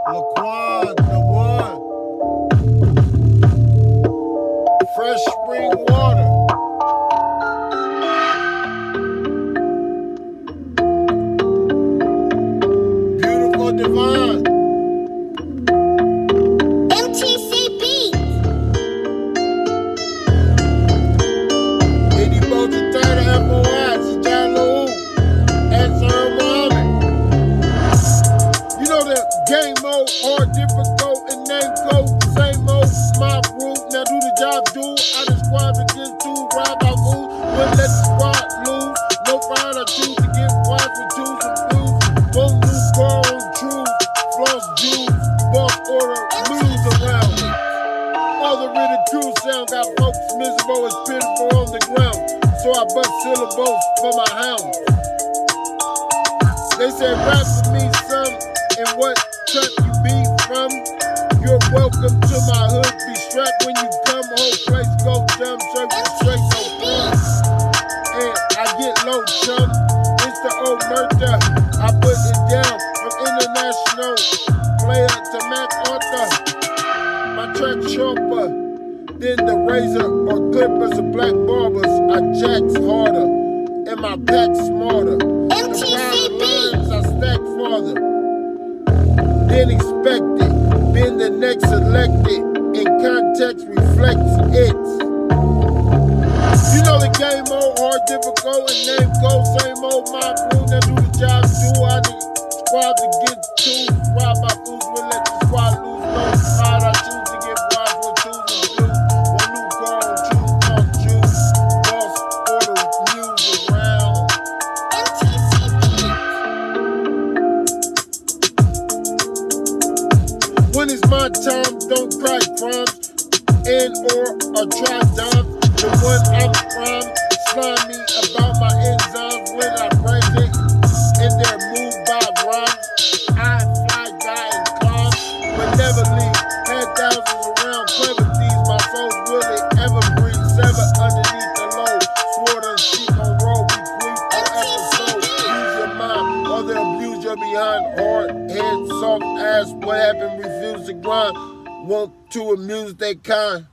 Laquan, the one. Fresh spring water. Beautiful divine. MTC Beats. 80 boats and 30 FOIs. John Lou. Answer Muhammad. You know the game mode, hard, difficult, and name code. Same old, my route. Now do the job, do. I the squad begin to ride my moves. Wouldn't let the squad lose. No fine, I choose to get wise with twos and blues. Won't lose, borrow truth. Floss Jews, boss order, lose around me. All the ridicule sound got folks miserable as pitiful on the ground. So I bust syllables for my hounds. They say rap for me, son, and what cut you be from? You're welcome to my hood. Be strapped when you come. Whole place go dumb, serving straight no fun. And I get low, chum. It's the old murder. I put it down from international player to Mac Arthur. My track sharper than the razor or clippers of black barbers. I jacks harder and my pack smarter. MTC Beats. I stack farther than expected. Been the next elected, in context reflects it. You know the game old, hard, difficult, and name goes same old my crew. Now do the job, do I need squad to get to. Rob my fools, will let the squad lose. No pride, I choose to get wise for twos and blues. One new car on choose, talk juice. Boss order news around. MTC Beats. When it's my time, don't cry crimes and or try dumb. The one I'm from, slimy about my enzymes when I praise it. And they're moved by rhymes. I fly, die, and climb, but never leave. Had thousands around clever thieves. My soul will it ever breathe. Sever underneath the load. Swore to sheep on road. We creep on episode. Use your mind or they'll abuse your behind. Hard head, soft ass. What happened? Refuse to grind. Want to amuse they kind.